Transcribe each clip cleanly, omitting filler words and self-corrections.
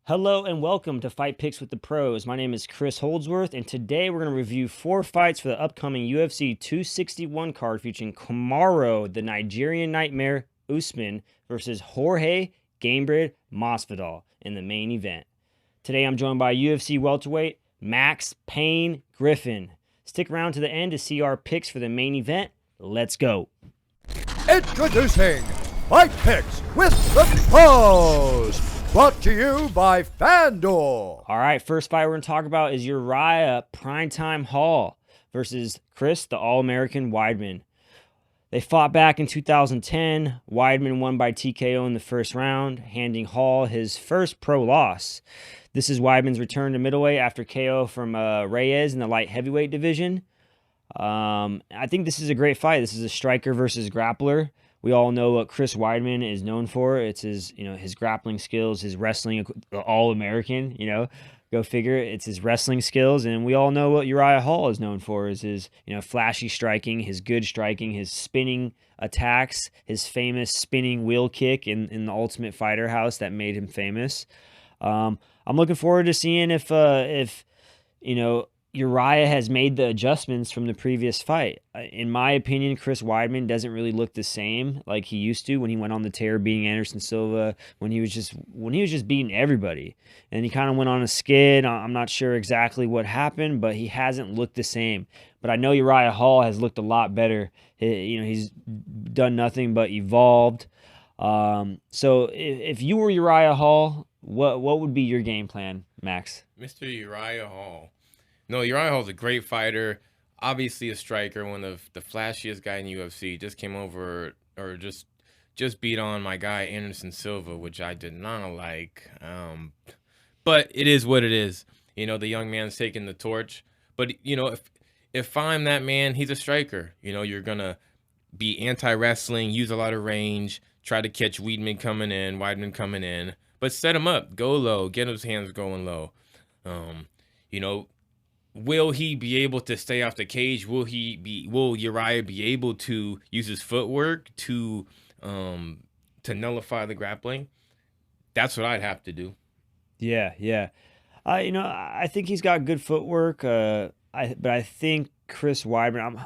Hello and welcome to Fight Picks with the Pros. My name is Chris Holdsworth, and today we're going to review 4 fights for the upcoming UFC 261 card featuring Kamaru, the Nigerian Nightmare, Usman versus Jorge, Gamebred, Masvidal in the main event. Today I'm joined by UFC welterweight Max Payne Griffin. Stick around to the end to see our picks for the main event. Let's go. Introducing Fight Picks with the Pros. Brought to you by FanDuel. All right, first fight we're going to talk about is Uriah Primetime Hall versus Chris, the All-American Weidman. They fought back in 2010. Weidman won by TKO in the first round, handing Hall his first pro loss. This is Weidman's return to middleweight after KO from Reyes in the light heavyweight division. I think this is a great fight. This is a striker versus grappler. We all know what Chris Weidman is known for. It's his grappling skills, his wrestling, All-American, go figure. It's his wrestling skills. And we all know what Uriah Hall is known for is his, flashy striking, his good striking, his spinning attacks, his famous spinning wheel kick in the Ultimate Fighter house that made him famous. I'm looking forward to seeing if Uriah has made the adjustments from the previous fight. In my opinion, Chris Weidman doesn't really look the same like he used to when he went on the tear beating Anderson Silva, when he was just beating everybody. And he kind of went on a skid. I'm not sure exactly what happened, but he hasn't looked the same. But I know Uriah Hall has looked a lot better. He's done nothing but evolved. So if you were Uriah Hall, what would be your game plan, Max? Mr. Uriah Hall. No, Uriah Hall's a great fighter. Obviously a striker, one of the flashiest guy in UFC. Just came over, or just beat on my guy Anderson Silva, which I did not like. But it is what it is. The young man's taking the torch. But if I'm that man, he's a striker. You're gonna be anti-wrestling, use a lot of range, try to catch Weidman coming in, but set him up, go low, get his hands going low. Will he be able to stay off the cage? Will Uriah be able to use his footwork to nullify the grappling? That's what I'd have to do. Yeah. I think he's got good footwork. But I think Chris Weidman.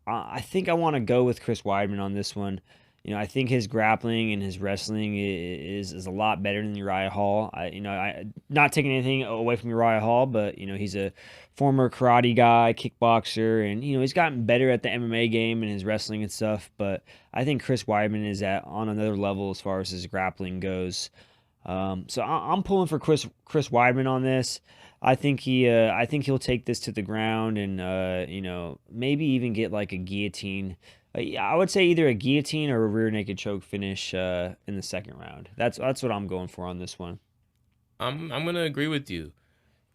I think I want to go with Chris Weidman on this one. I think his grappling and his wrestling is a lot better than Uriah Hall. I not taking anything away from Uriah Hall, but he's a former karate guy, kickboxer, and he's gotten better at the MMA game and his wrestling and stuff. But I think Chris Weidman is on another level as far as his grappling goes. So I'm pulling for Chris Weidman on this. I think he'll take this to the ground and maybe even get like a guillotine. I would say either a guillotine or a rear naked choke finish in the second round. That's what I'm going for on this one. I'm gonna agree with you.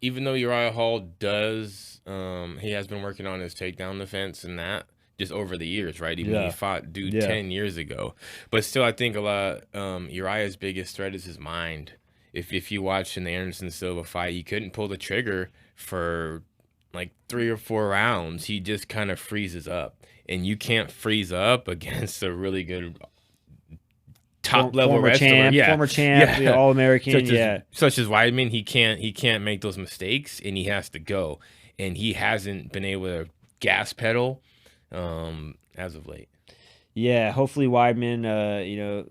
Even though Uriah Hall does, he has been working on his takedown defense and that just over the years, right? Even when he fought 10 years ago, but still, I think a lot. Uriah's biggest threat is his mind. If you watch in the Anderson Silva fight, he couldn't pull the trigger for like 3 or 4 rounds. He just kind of freezes up. And you can't freeze up against a really good top-level wrestler. Former champ, All-American, such as Weidman. He can't make those mistakes, and he has to go. And he hasn't been able to gas pedal as of late. Yeah, hopefully Weidman,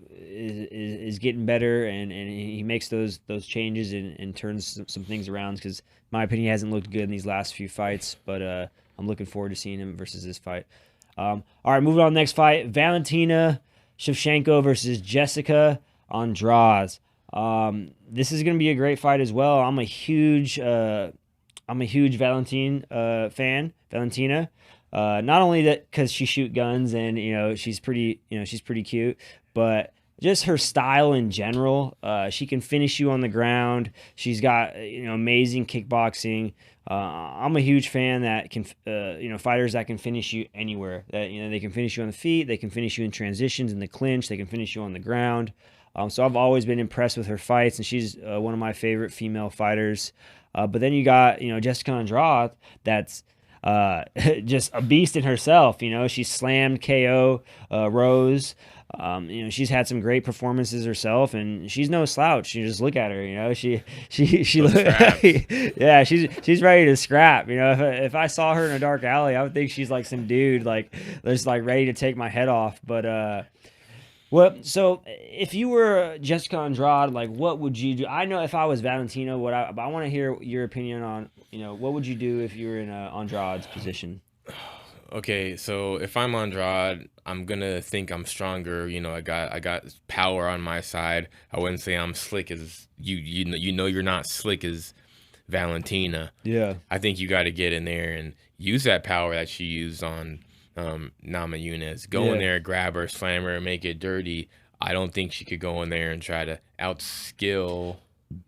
is getting better and he makes those changes and turns some things around because, in my opinion, he hasn't looked good in these last few fights. But I'm looking forward to seeing him versus this fight. All right, moving on to the next fight. Valentina Shevchenko versus Jessica Andrade. This is going to be a great fight as well. I'm a huge Valentina fan. Not only that because she shoots guns and she's pretty cute, but just her style in general. She can finish you on the ground. She's got amazing kickboxing. I'm a huge fan that can fighters that can finish you anywhere. That they can finish you on the feet, they can finish you in transitions in the clinch, they can finish you on the ground. So I've always been impressed with her fights, and she's one of my favorite female fighters. But then you got Jessica Andrade. just a beast in herself. You know, she slammed KO Rose. You know, she's had some great performances herself, and she's no slouch. You just look at her, you know, she yeah, she's ready to scrap. You know, if I saw her in a dark alley, I would think she's like some dude like that's like ready to take my head off. But well, so if you were Jessica Andrade, like what would you do? I know if I was Valentina, but I want to hear your opinion on, you know, what would you do if you were in Andrade's position? Okay, so if I'm Andrade, I'm gonna think I'm stronger. You know, I got power on my side. I wouldn't say I'm slick as you know you're not slick as Valentina. Yeah. I think you got to get in there and use that power that she used on Nama-yoo-Nus. Go in there, grab her, slam her, and make it dirty. I don't think she could go in there and try to outskill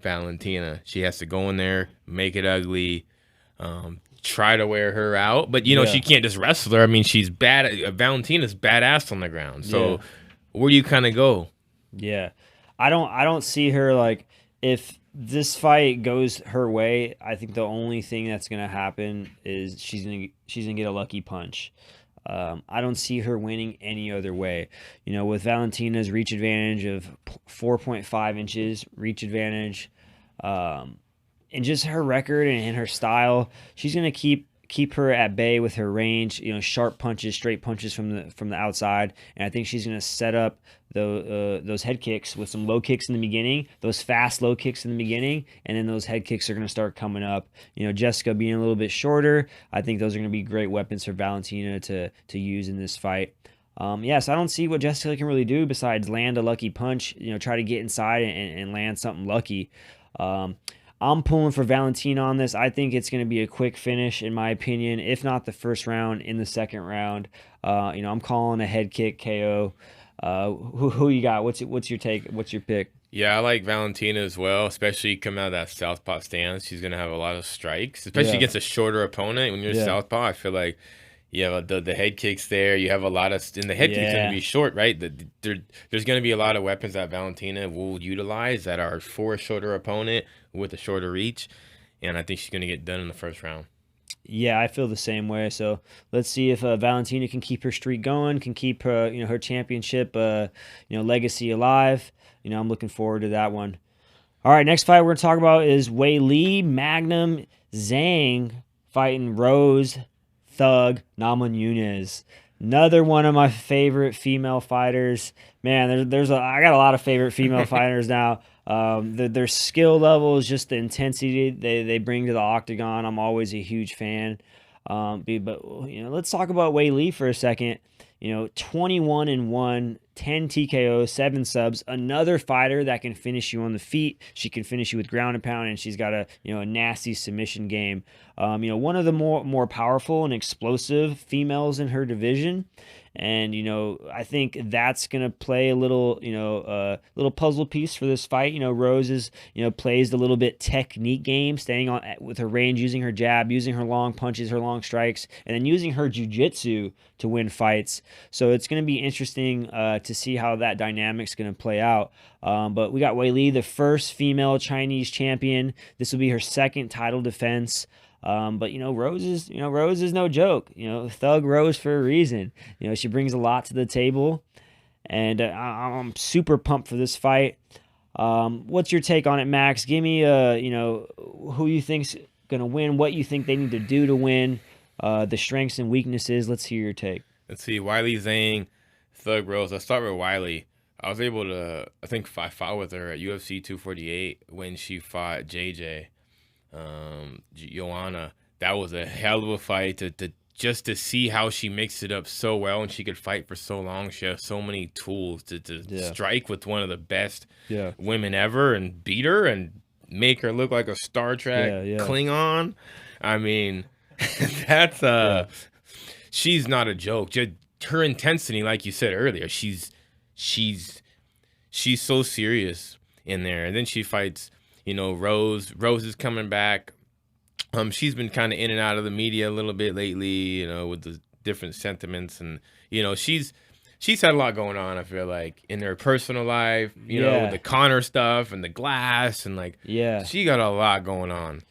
Valentina. She has to go in there, make it ugly, try to wear her out. But, you know, she can't just wrestle her. I mean, she's bad. Valentina's badass on the ground. So where do you kind of go? Yeah. I don't see her, like, if this fight goes her way, I think the only thing that's going to happen is she's going to get a lucky punch. I don't see her winning any other way. You know, with Valentina's reach advantage of 4.5 inches, reach advantage, and just her record and her style, she's going to keep her at bay with her range, you know, sharp punches, straight punches from the outside. And I think she's going to set up those head kicks with some low kicks in the beginning, those fast low kicks in the beginning, and then those head kicks are going to start coming up. You know, Jessica being a little bit shorter, I think those are going to be great weapons for Valentina to use in this fight. Yes, I don't see what Jessica can really do besides land a lucky punch, you know, try to get inside and land something lucky. I'm pulling for Valentina on this. I think it's going to be a quick finish, in my opinion, if not the first round, in the second round. You know, I'm calling a head kick KO. Who you got? What's your take? What's your pick? Yeah, I like Valentina as well, especially coming out of that southpaw stance. She's going to have a lot of strikes, especially against a shorter opponent. When you're southpaw, I feel like you have the head kicks there. You have a lot of, and the head kicks going to be short, right? There's going to be a lot of weapons that Valentina will utilize that are for a shorter opponent with a shorter reach, and I think she's going to get done in the first round. Yeah, I feel the same way. So let's see if Valentina can keep her streak going, can keep her championship legacy alive. You know, I'm looking forward to that one. All right, next fight we're going to talk about is Weili, Magnum, Zhang fighting Rose, Thug, Namajunas. Another one of my favorite female fighters. Man, I got a lot of favorite female fighters now. Their skill levels, just the intensity they bring to the octagon. I'm always a huge fan. But you know, let's talk about Weili for a second. You know, 21-1, 10 TKOs, 7 subs. Another fighter that can finish you on the feet. She can finish you with ground and pound, and she's got a nasty submission game. You know, one of the more powerful and explosive females in her division. And, you know, I think that's going to play a little, little puzzle piece for this fight. You know, Rose is, plays a little bit technique game, staying on with her range, using her jab, using her long punches, her long strikes, and then using her jiu-jitsu to win fights. So it's going to be interesting to see how that dynamic's going to play out. But we got Weili, the first female Chinese champion. This will be her second title defense. But Rose is no joke. Thug Rose for a reason. She brings a lot to the table, and I'm super pumped for this fight. What's your take on it, Max? Give me who you think's gonna win, what you think they need to do to win, the strengths and weaknesses. Let's hear your take. Let's see, Weili, Zhang, Thug Rose. Let's start with Weili. I was able to, I fought with her at UFC 248 when she fought JJ. Joanna, that was a hell of a fight to see how she mixed it up so well, and she could fight for so long. She has so many tools to strike with one of the best women ever and beat her and make her look like a Star Trek Klingon. I mean, that's she's not a joke. Just her intensity, like you said earlier, she's so serious in there. And then she fights Rose. Rose is coming back. She's been kind of in and out of the media a little bit lately, with the different sentiments, and she's had a lot going on. I feel like in her personal life, with the Connor stuff and the glass, and she got a lot going on.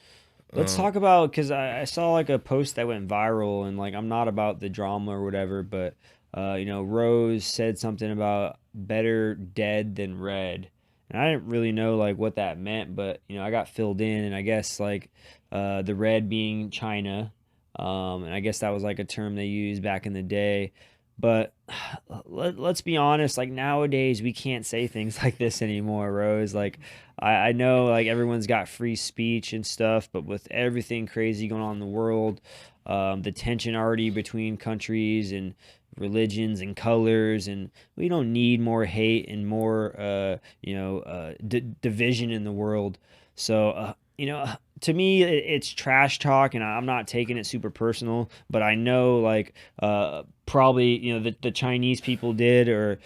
Let's talk about, because I saw like a post that went viral, and like I'm not about the drama or whatever, but you know, Rose said something about better dead than red. And I didn't really know like what that meant, but you know, I got filled in, and I guess like the red being China, and I guess that was like a term they used back in the day. But let's be honest, like nowadays we can't say things like this anymore, Rose. Like I know like everyone's got free speech and stuff, but with everything crazy going on in the world, the tension already between countries and religions and colors, and we don't need more hate and more division in the world. So you know, to me it's trash talk, and I'm not taking it super personal, but I know like probably, you know, the Chinese people did, or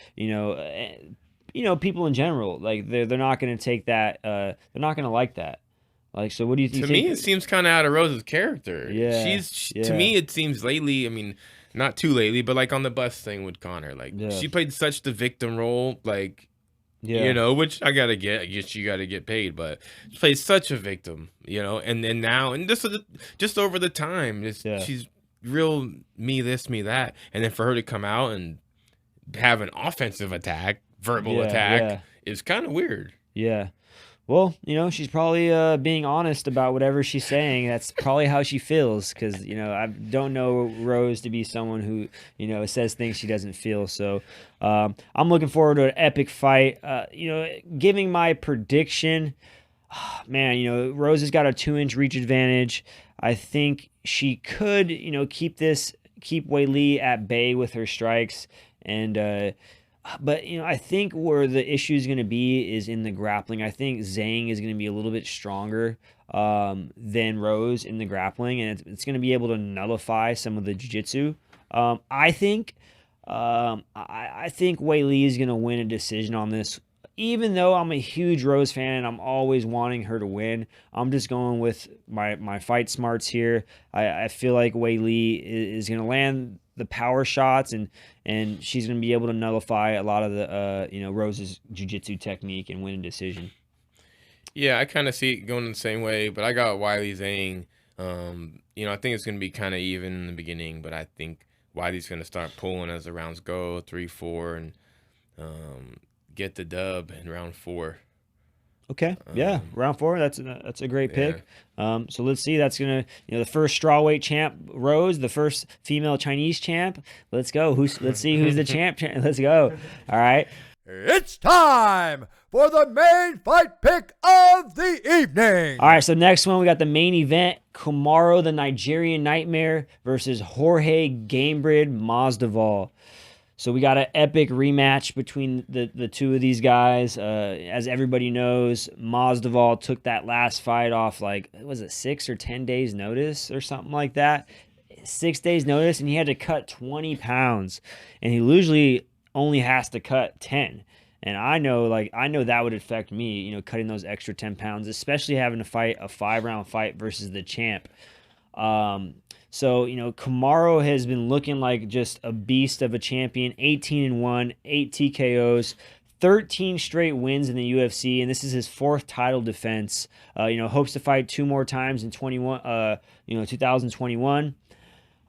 people in general, like they're not going to take that, they're not going to like that. Like, so what do you think? To me, it seems kind of out of Rose's character. Yeah, To me, it seems lately, I mean, not too lately, but like on the bus thing with Connor, like she played such the victim role, like, you know, which I guess you got to get paid, but she plays such a victim, you know, and then now, and this is just over the time, she's real me this, me that. And then for her to come out and have an offensive attack, verbal attack, is kind of weird. Yeah. Well, you know, she's probably being honest about whatever she's saying. That's probably how she feels, because, you know, I don't know Rose to be someone who, you know, says things she doesn't feel. So I'm looking forward to an epic fight. You know, giving my prediction, man, you know, Rose has got a 2-inch reach advantage. I think she could, you know, keep Weili at bay with her strikes, and but, you know, I think where the issue is going to be is in the grappling. I think Zhang is going to be a little bit stronger than Rose in the grappling, and it's going to be able to nullify some of the jiu-jitsu. I think Weili is going to win a decision on this. Even though I'm a huge Rose fan and I'm always wanting her to win, I'm just going with my fight smarts here. I feel like Weili is going to land the power shots, and she's going to be able to nullify a lot of the Rose's jiu-jitsu technique and win a decision. Yeah, I kind of see it going the same way, but I got Weili Zhang. You know, I think it's going to be kind of even in the beginning, but I think Weili's going to start pulling as the rounds go, 3-4, and get the dub in round 4. Okay, yeah, round 4. That's a great pick. So let's see. That's gonna, you know, the first strawweight champ, Rose, the first female Chinese champ. Let's go. Let's see who's the champ. Let's go. All right. It's time for the main fight pick of the evening. All right. So next one, we got the main event: Kamaru, the Nigerian Nightmare, versus Jorge Gamebred Masvidal. So we got an epic rematch between the two of these guys. As everybody knows, Masvidal took that last fight off, like, was it 6 or 10 days notice or something like that? 6 days notice, and he had to cut 20 pounds. And he usually only has to cut 10. And I know that would affect me, you know, cutting those extra 10 pounds, especially having to fight a 5-round fight versus the champ. So, you know, Kamaru has been looking like just a beast of a champion. 18-1, 8 TKOs, 13 straight wins in the UFC, and this is his 4th title defense. You know, hopes to fight 2 more times in 2021.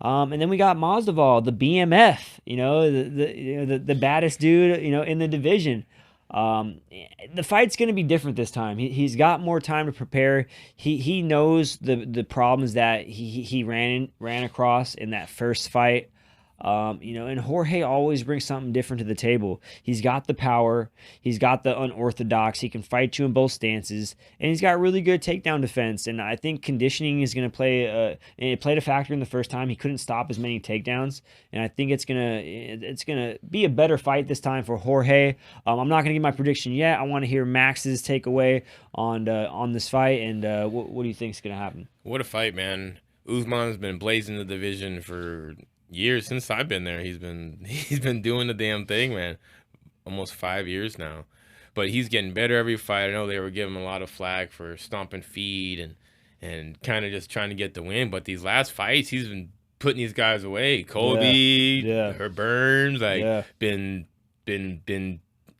And then we got Masvidal, the BMF, you know, the baddest dude, you know, in the division. The fight's going to be different this time. He's got more time to prepare. He knows the problems that he ran across in that first fight. You know, and Jorge always brings something different to the table. He's got the power. He's got the unorthodox. He can fight you in both stances, and he's got really good takedown defense. And I think conditioning is going to play. It played a factor in the first time. He couldn't stop as many takedowns, and I think it's gonna be a better fight this time for Jorge. I'm not gonna give my prediction yet. I want to hear Max's takeaway on this fight, and what do you think is gonna happen? What a fight, man! Usman's been blazing the division for years. Since I've been there, he's been doing the damn thing, man. Almost 5 years now, but he's getting better every fight. I know they were giving him a lot of flack for stomping feet and kind of just trying to get the win, but these last fights he's been putting these guys away. Colby, her Burns, like been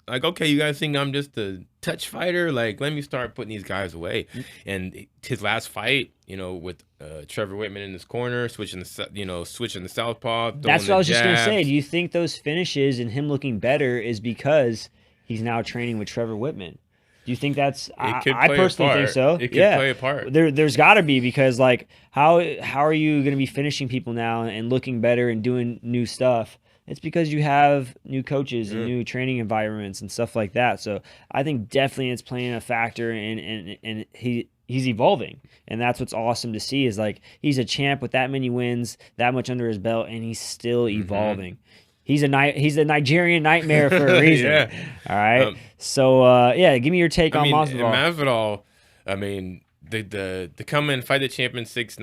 like, okay, you guys think I'm just a touch fighter? Like, let me start putting these guys away. And his last fight, with Trevor Whitman in his corner, switching the southpaw. That's what I was just gonna say. Do you think those finishes and him looking better is because he's now training with Trevor Whitman? Do you think that's? I personally think so. It could play a part. There's got to be, because like how are you going to be finishing people now and looking better and doing new stuff? It's because you have new coaches and new training environments and stuff like that. So I think definitely it's playing a factor, and he's evolving, and that's what's awesome to see. Is like he's a champ with that many wins, that much under his belt, and he's still evolving. He's a Nigerian nightmare for a reason. Yeah. All right. So give me your take on Masvidal. Masvidal, I mean, the come in, fight the champion 6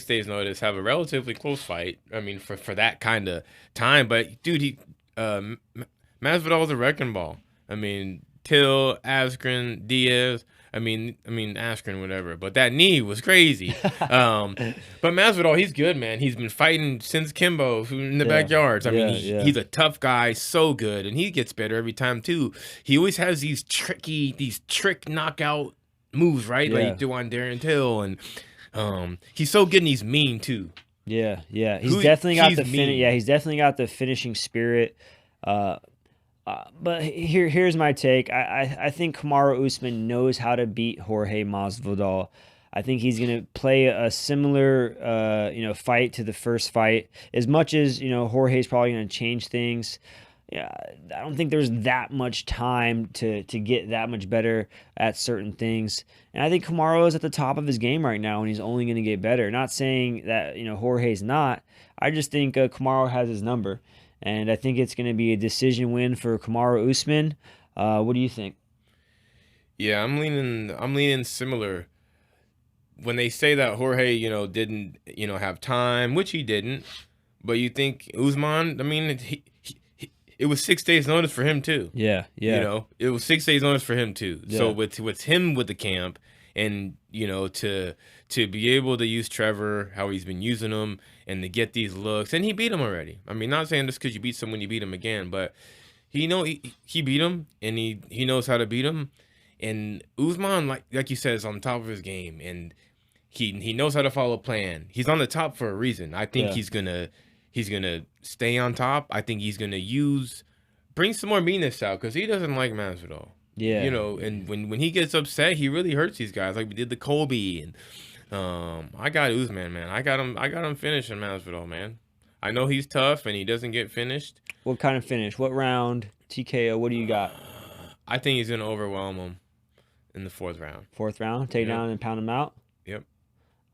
days notice, have a relatively close fight. I mean, for that kind of time, but dude, Masvidal is a wrecking ball. I mean, Till, Askren, Diaz. I mean Askren, whatever. But that knee was crazy. But Masvidal, he's good, man. He's been fighting since Kimbo in the backyards. I mean, he's a tough guy, so good, and he gets better every time too. He always has these trick knockout moves, right? Like you do on Darren Till, and he's so good and he's mean too. Yeah. He's definitely got he's definitely got the finishing spirit. But here's my take. I think Kamaru Usman knows how to beat Jorge Masvidal. I think he's going to play a similar fight to the first fight. As much as Jorge's probably going to change things. Yeah, I don't think there's that much time to get that much better at certain things. And I think Kamaru is at the top of his game right now, and he's only going to get better. Not saying that Jorge's not. I just think Kamaru has his number. And I think it's going to be a decision win for Kamaru Usman. What do you think? Yeah, I'm leaning similar. When they say that Jorge, didn't, have time, which he didn't, but you think Usman, I mean, it was 6 days notice for him too. Yeah. It was 6 days notice for him too. Yeah. So with him with the camp, and to be able to use Trevor, how he's been using him, and to get these looks, and he beat him already. I mean, not saying just because you beat someone, you beat him again, but he beat him, and he knows how to beat him. And Usman, like you said, is on the top of his game, and he knows how to follow a plan. He's on the top for a reason. I think he's gonna stay on top. I think he's gonna bring some more meanness out, because he doesn't like Masvidal. Yeah. And when he gets upset, he really hurts these guys, like we did the Colby. And I got Usman, man. I got him finishing Masvidal, man. I know he's tough and he doesn't get finished. What kind of finish? What round? TKO? What do you got? I think he's gonna overwhelm him in the 4th round. 4th round? Take down and pound him out? Yep.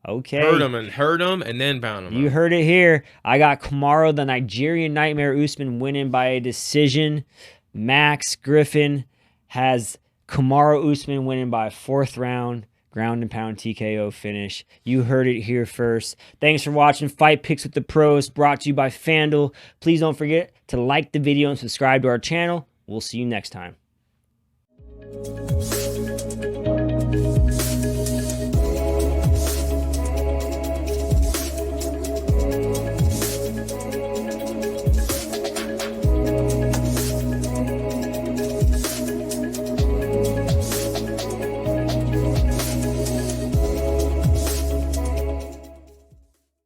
Okay. Hurt him and then pound him out. You heard it here. I got Kamaru, the Nigerian Nightmare Usman, winning by a decision. Max Griffin has Kamaru Usman winning by 4th round, ground and pound TKO finish. You heard it here first. Thanks for watching Fight Picks with the Pros, brought to you by FanDuel. Please don't forget to like the video and subscribe to our channel. We'll see you next time.